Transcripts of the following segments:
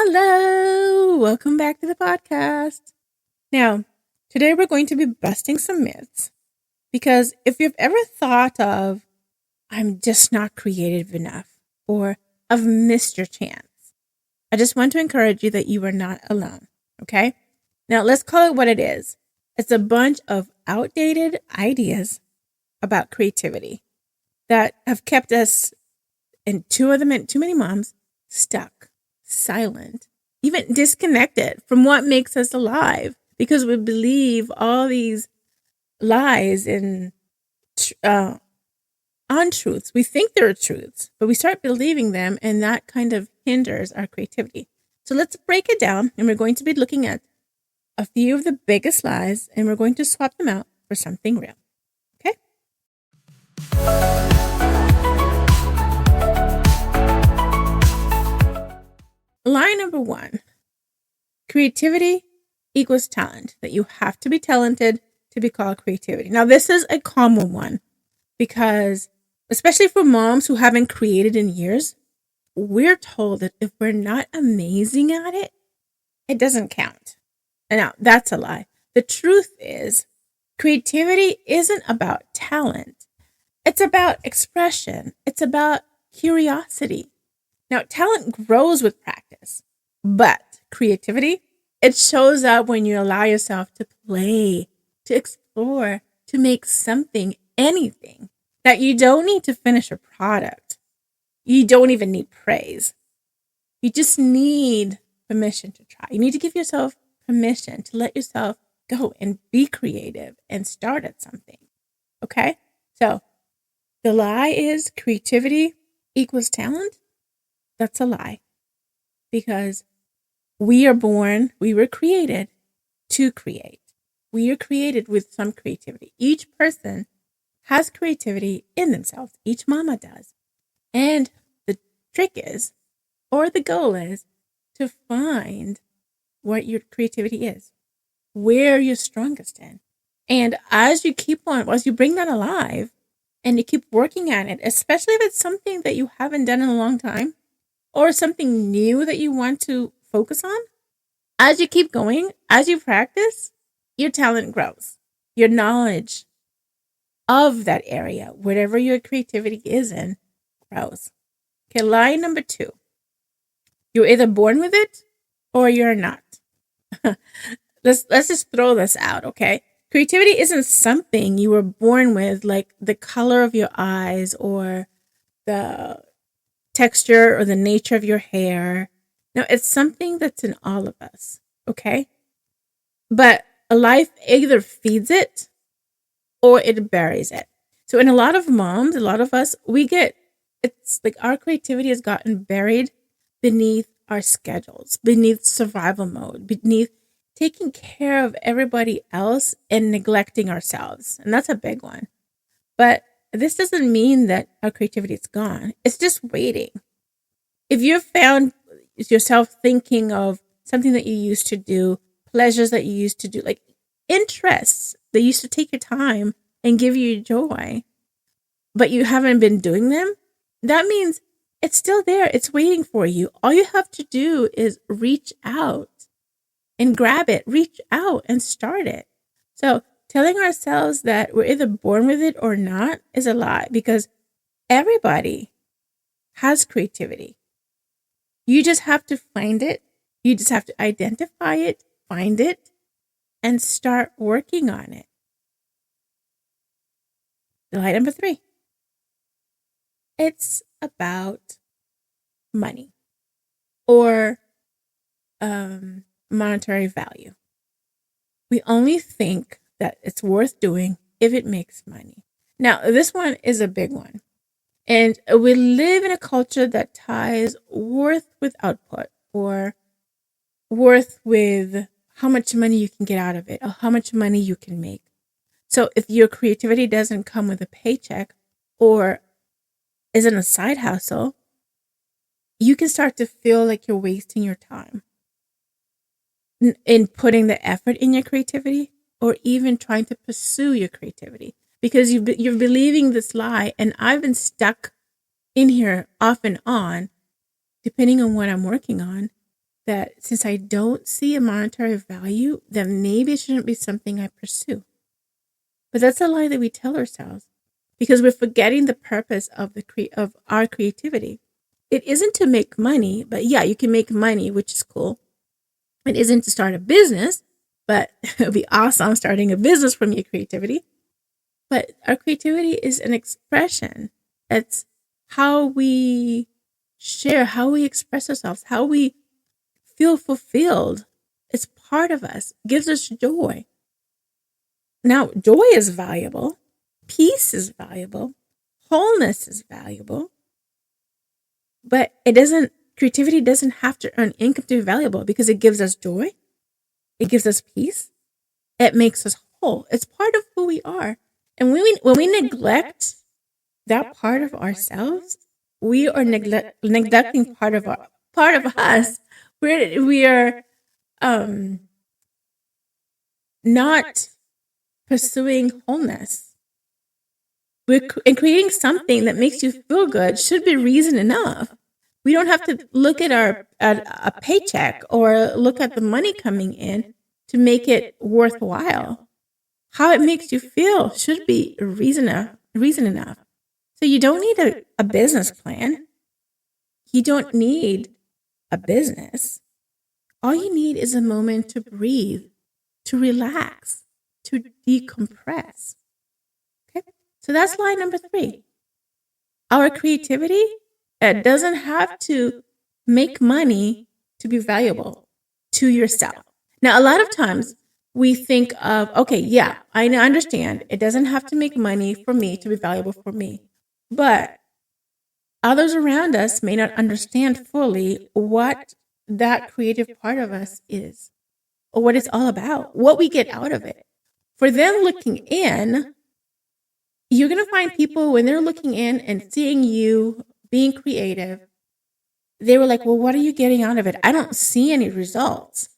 Hello, welcome back to the podcast. Now, today we're going to be busting some myths because if you've ever thought of, I'm just not creative enough, or I've missed your chance, I just want to encourage you that you are not alone, okay? Now, let's call it what it is. It's a bunch of outdated ideas about creativity that have kept us, and too many moms, stuck, silent, even disconnected from what makes us alive because we believe all these lies and untruths. We think they're truths, but we start believing them, and that kind of hinders our creativity. So let's break it down, and we're going to be looking at a few of the biggest lies, and we're going to swap them out for something real. Okay? Lie number 1, creativity equals talent, that you have to be talented to be called creativity. Now, this is a common one because, especially for moms who haven't created in years, we're told that if we're not amazing at it, it doesn't count. And now, that's a lie. The truth is, creativity isn't about talent. It's about expression. It's about curiosity. Now, talent grows with practice, but creativity, it shows up when you allow yourself to play, to explore, to make something, anything, that you don't need to finish a product. You don't even need praise. You just need permission to try. You need to give yourself permission to let yourself go and be creative and start at something. Okay? So the lie is creativity equals talent. That's a lie, because we were created to create. We are created with some creativity. Each person has creativity in themselves. Each mama does. And the trick is, or the goal is, to find what your creativity is, where you're strongest in. And as you bring that alive and you keep working at it, especially if it's something that you haven't done in a long time, or something new that you want to focus on, as you keep going, as you practice, your talent grows. Your knowledge of that area, whatever your creativity is in, grows. Okay, lie number 2. You're either born with it or you're not. Let's just throw this out, okay? Creativity isn't something you were born with, like the color of your eyes or the texture or the nature of your hair. No, it's something that's in all of us, okay? But a life either feeds it or it buries it. So in a lot of moms, a lot of us, it's like our creativity has gotten buried beneath our schedules, beneath survival mode, beneath taking care of everybody else and neglecting ourselves. And that's a big one. But this doesn't mean that our creativity is gone. It's just waiting. If you've found yourself thinking of something that you used to do, pleasures that you used to do, like interests that used to take your time and give you joy, but you haven't been doing them, that means it's still there. It's waiting for you. All you have to do is reach out and grab it, reach out and start it. So telling ourselves that we're either born with it or not is a lie, because everybody has creativity. You just have to find it. You just have to identify it, find it, and start working on it. Lie number 3. It's about money or monetary value. We only think that it's worth doing if it makes money. Now, this one is a big one. And we live in a culture that ties worth with output, or worth with how much money you can get out of it, or how much money you can make. So if your creativity doesn't come with a paycheck or isn't a side hustle, you can start to feel like you're wasting your time in putting the effort in your creativity, or even trying to pursue your creativity, because you're believing this lie. And I've been stuck in here off and on, depending on what I'm working on, that since I don't see a monetary value, then maybe it shouldn't be something I pursue. But that's a lie that we tell ourselves because we're forgetting the purpose of of our creativity. It isn't to make money, but yeah, you can make money, which is cool. It isn't to start a business, but it would be awesome starting a business from your creativity. But our creativity is an expression. It's how we share, how we express ourselves, how we feel fulfilled. It's part of us, it gives us joy. Now, joy is valuable, peace is valuable, wholeness is valuable, but creativity doesn't have to earn income to be valuable because it gives us joy, it gives us peace, it makes us whole. It's part of who we are. And when we neglect that part of ourselves, we are neglecting part of us. We are not pursuing wholeness. And creating something that makes you feel good should be reason enough. We don't have to look at a paycheck or look at the money coming in to make it worthwhile. How it makes you feel should be reason enough. So you don't need a business plan. You don't need a business. All you need is a moment to breathe, to relax, to decompress. Okay? So that's line number 3. Our creativity doesn't have to make money to be valuable to yourself. Now, a lot of times we think of, okay, yeah, I understand. It doesn't have to make money for me to be valuable for me. But others around us may not understand fully what that creative part of us is or what it's all about, what we get out of it. For them looking in, you're going to find people when they're looking in and seeing you being creative, they were like, well, what are you getting out of it? I don't see any results.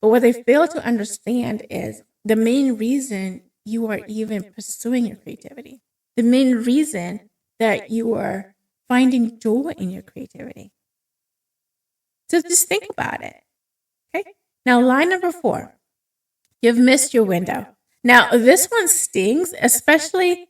But what they fail to understand is the main reason you are even pursuing your creativity, the main reason that you are finding joy in your creativity. So just think about it. Okay. Now, line number 4, you've missed your window. Now, this one stings, especially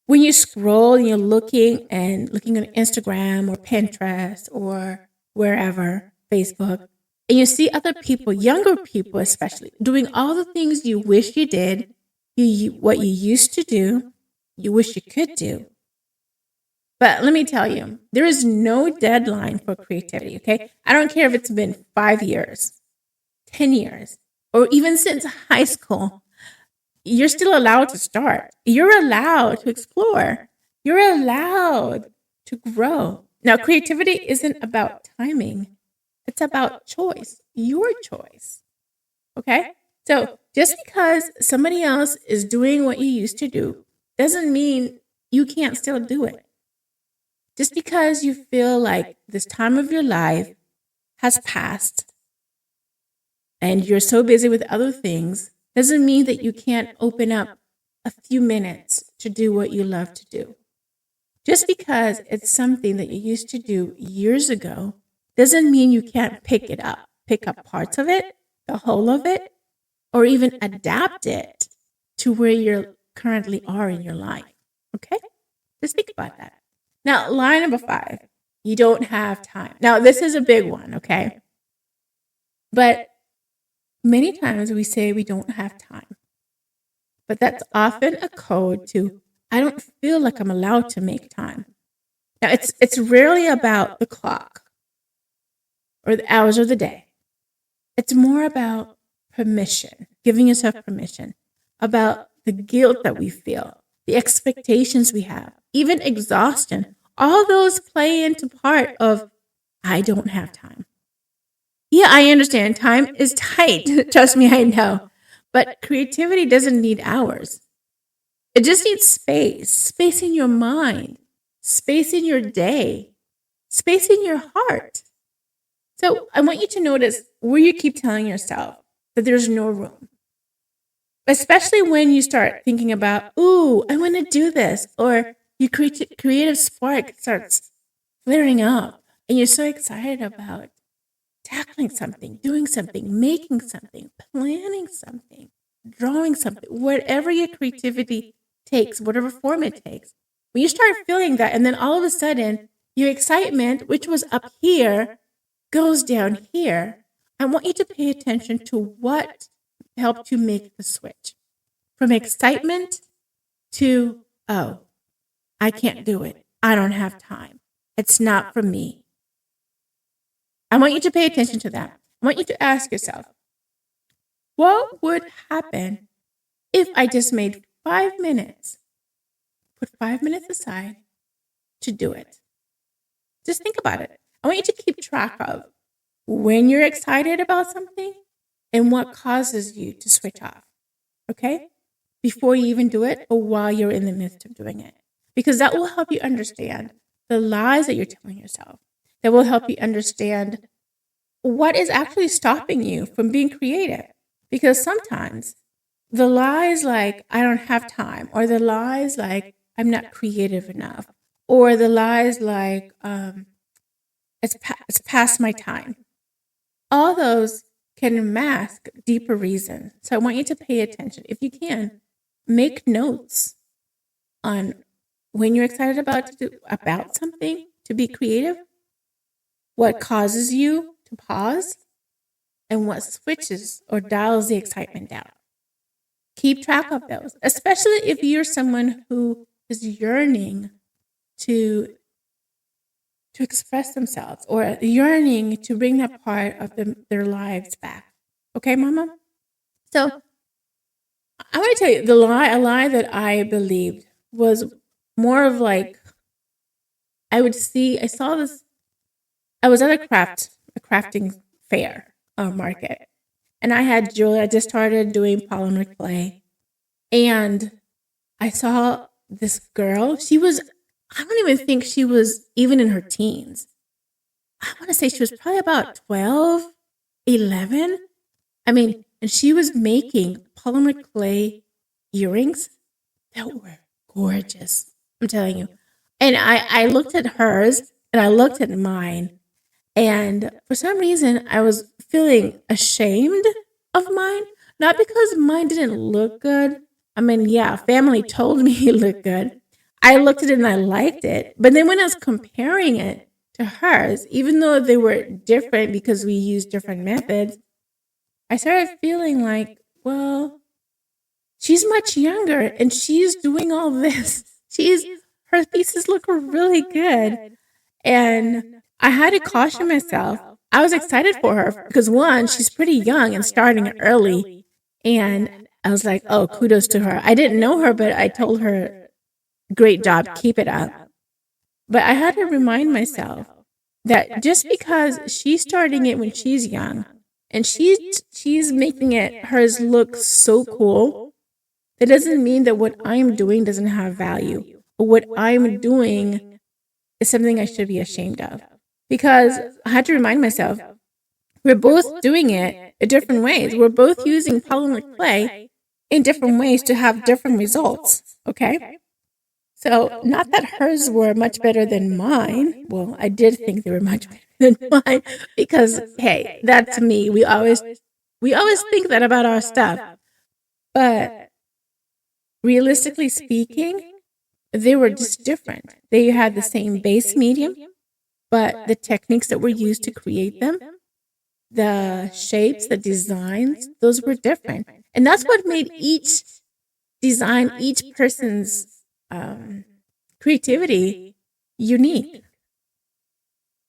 when you scroll and you're looking on Instagram or Pinterest or wherever, Facebook, and you see other people, younger people especially, doing all the things you wish you did, what you used to do, you wish you could do. But let me tell you, there is no deadline for creativity, okay? I don't care if it's been 5 years, 10 years, or even since high school. You're still allowed to start. You're allowed to explore. You're allowed to grow. Now, creativity isn't about timing. It's about choice, your choice. Okay? So just because somebody else is doing what you used to do doesn't mean you can't still do it. Just because you feel like this time of your life has passed and you're so busy with other things doesn't mean that you can't open up a few minutes to do what you love to do. Just because it's something that you used to do years ago doesn't mean you can't pick up parts of it, the whole of it, or even adapt it to where you currently are in your life. Okay? Just think about that. Now, line number 5, you don't have time. Now, this is a big one, okay? But many times we say we don't have time. But that's often a code to, I don't feel like I'm allowed to make time. Now, it's rarely about the clock or the hours of the day. It's more about permission, giving yourself permission, about the guilt that we feel, the expectations we have, even exhaustion. All those play into part of, I don't have time. Yeah, I understand. Time is tight. Trust me, I know. But creativity doesn't need hours. It just needs space in your mind, space in your day, space in your heart. So I want you to notice where you keep telling yourself that there's no room. Especially when you start thinking about, ooh, I want to do this. Or your creative spark starts flaring up and you're so excited about tackling something, doing something, making something, planning something, drawing something, whatever your creativity takes, whatever form it takes. When you start feeling that, and then all of a sudden, your excitement, which was up here, goes down here, I want you to pay attention to what helped you make the switch from excitement to, oh, I can't do it. I don't have time. It's not for me. I want you to pay attention to that. I want you to ask yourself, what would happen if I just made 5 minutes, put 5 minutes aside to do it? Just think about it. I want you to keep track of when you're excited about something and what causes you to switch off, okay? Before you even do it or while you're in the midst of doing it. Because that will help you understand the lies that you're telling yourself. That will help you understand what is actually stopping you from being creative. Because sometimes the lies like, I don't have time, or the lies like, I'm not creative enough, or the lies like, it's past my time. All those can mask deeper reasons. So I want you to pay attention. If you can, make notes on when you're excited about something, to be creative, what causes you to pause, and what switches or dials the excitement down. Keep track of those, especially if you're someone who is yearning to express themselves or yearning to bring that part of their lives back. Okay, Mama? So I want to tell you a lie that I believed was more of like, I was at a crafting fair or market, and I had jewelry. I just started doing polymer clay, and I saw this girl. I don't even think she was even in her teens. I want to say she was probably about 12, 11. I mean, and she was making polymer clay earrings that were gorgeous. I'm telling you. And I looked at hers and I looked at mine. And for some reason, I was feeling ashamed of mine. Not because mine didn't look good. I mean, yeah, family told me it looked good. I looked at it and I liked it. But then when I was comparing it to hers, even though they were different because we used different methods, I started feeling like, well, she's much younger and she's doing all this. Her pieces look really good. And I had to caution myself. I was excited for her because, one, she's pretty young and starting early. And I was like, oh, kudos to her. I didn't know her, but I told her, great job, keep it up. But I had to remind myself that just because she's starting it when she's young and she's making hers look so cool, that doesn't mean that what I'm doing doesn't have value, or what I'm doing is something I should be ashamed of. Because I had to remind myself, we're both doing it in different ways. We're both using polymer clay in different ways to have different results, okay? So, not that hers were much better than mine. Well, I did think they were much better than mine because, hey, that's me. We always think that about our stuff. But realistically speaking, they were just different. They had the same base medium, but the techniques that were used to create them, the shapes, the designs, those were different. And that's what made each design, each person's creativity unique.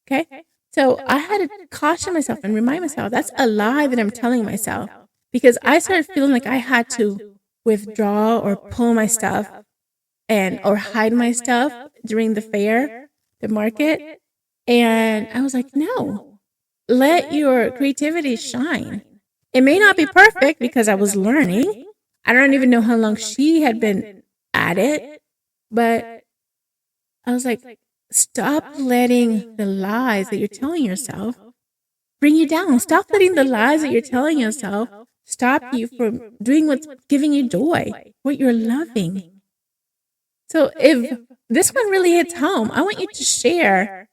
Okay? So I had to caution myself and remind myself that's a lie that I'm telling myself, because I started feeling like I had to withdraw or pull my stuff or hide my stuff during the fair, the market. And I was like, no, let your creativity shine. It may not be perfect because I was learning. I don't even know how long she had been at it, but I was like, stop letting the lies that you're telling yourself bring you down. Stop letting the lies that you're telling yourself stop you from doing what's giving you joy, what you're loving. So if this one really hits home, I want you to share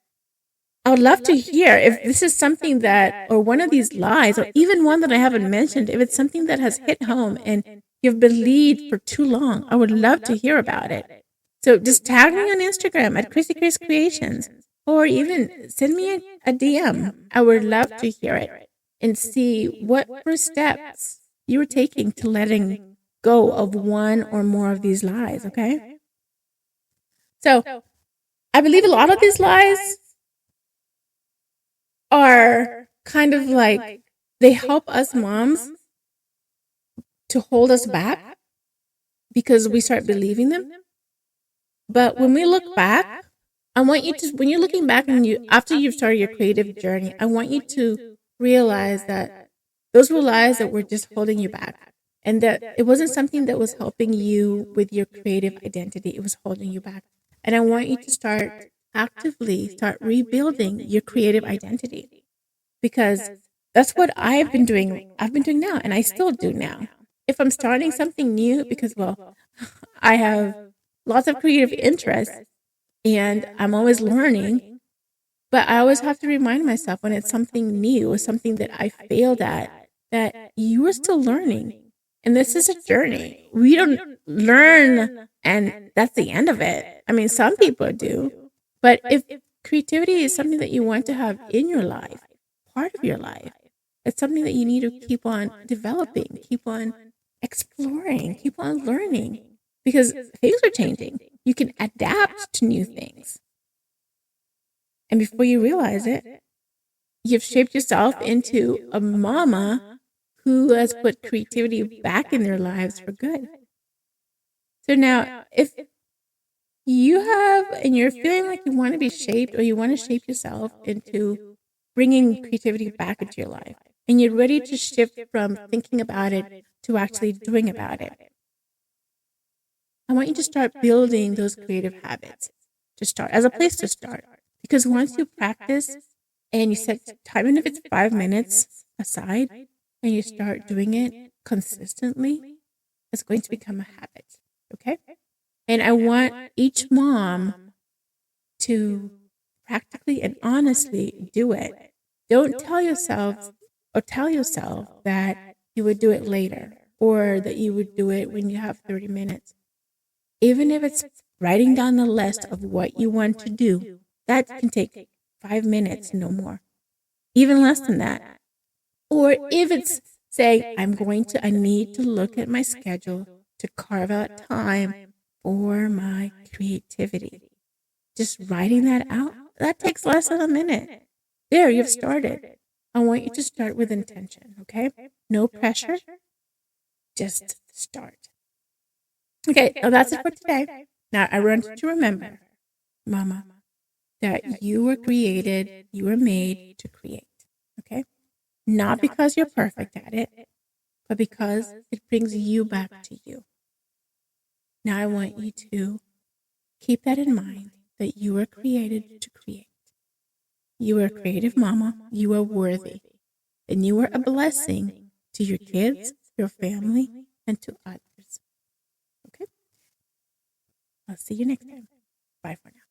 I would love to hear if this is something that, or one of these lies, or even one that I haven't mentioned, if it's something that has hit home and you've believed for too long. I would love to hear about it. So just tag me on Instagram at Chrissy Cris Creations, or even send me a DM. I would love to hear it and see what first steps you were taking to letting go of one or more of these lies, okay? So I believe a lot of these lies are kind of like they help us moms to hold us back because we start believing them. But when we look back, I want you to, when you're looking back and after you've started your creative journey, I want you to realize that those were lies that were just holding you back, and that it wasn't something that was helping you with your creative identity. It was holding you back. And I want you to start start rebuilding your creative identity, because that's what I've been doing. I've been doing now, and I still do now. If I'm starting something new, because, well, I have lots of creative interests and I'm always learning, but I always have to remind myself when it's something new or something that I failed at, that you are still learning. And this is a journey. We don't learn and that's the end of it. I mean, some people do, but if creativity is something that you want to have in your life, part of your life, it's something that you need to keep on developing, keep on exploring, keep on learning, because things are changing. You can adapt to new things. And before you realize it, you've shaped yourself into a mama who has put creativity back in their lives for good. So now, if you have, and you're feeling like you want to be shaped, or you want to shape yourself into bringing creativity back into your life, and you're ready to shift from thinking about it to actually doing about it, I want you to start building those creative habits to start, as a place to start. Because once you practice and you set time, and if it's 5 minutes aside, and you start doing it consistently, it's going to become a habit. Okay? And I want each mom to practically and honestly do it. Don't tell yourself that you would do it later, or that you would do it when you have 30 minutes. Even if it's writing down the list of what you want to do, that can take 5 minutes, no more, even less than that. Or if it's saying, I need to look at my schedule to carve out time for my creativity. Just writing that out, that takes less than a minute. There, you've started. I want you to start with intention, okay? No pressure, just start. Okay, so that's it for today. Now, I want you to remember, Mama, that you were created, you were made to create, okay? Not because you're perfect at it, but because it brings you back to you. Now, I want you to keep that in mind, that you were created to create. You are a creative mama, you are worthy, and you are a blessing to your kids, your family, and to others. Okay? I'll see you next time. Bye for now.